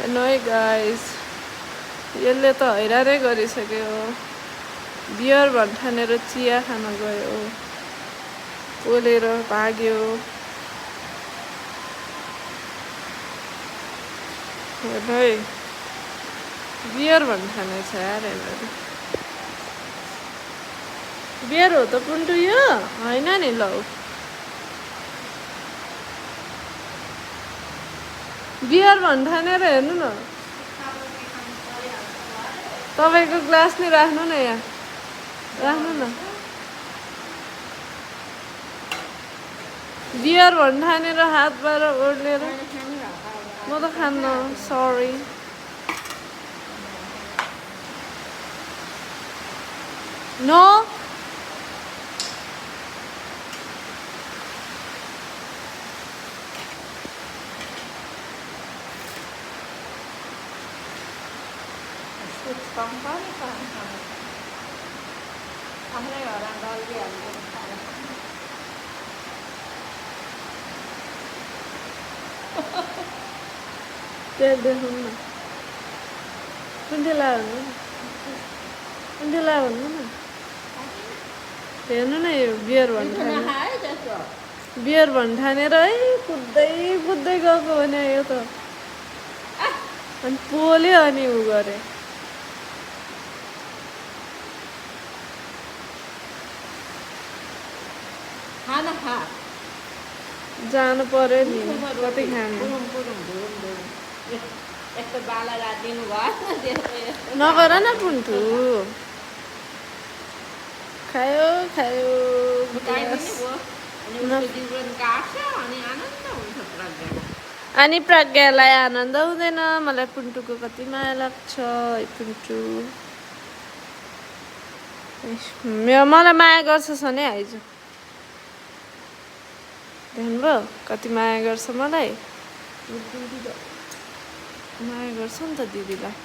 हेर्नु है गाइस, यसले त हैरानै गरिसक्यो। बियर भन्ठानेर चिया खान गयो, पोलेर भाग्यो। हेर्नु है, बियर भन्ठाने छ यार यसले। बियर हो त पुन्टु यो होइन नि। लौ बियर भन्ठानेर हेर्नु न। तपाईँको ग्लास नि राख्नु न, यहाँ राख्नु न। बियर भन्ठानेर हातबाट ओर्लेर म त खान्न, सरी। नो देखौँ न, कुन्टेला भन्नु न, कुन्टेला भन्नु न। हेर्नु न, यो बियर भन्ठाने, बियर भन्ठानेर है कुद्दै कुद्दै गएको भने यो त। अनि पोल्यो अनि उ गरे। जानु पर्यो नि, कति खानु। नगर न पुन्टु, खायो खायो। अनि प्रज्ञालाई आनन्द हुँदैन। मलाई पुन्टुको कति माया लाग्छ। पुन्टु मलाई माया गर्छ सने आइज। देख्नुभयो कति माया गर्छ मलाई। माया गर्छ नि त दिदीलाई।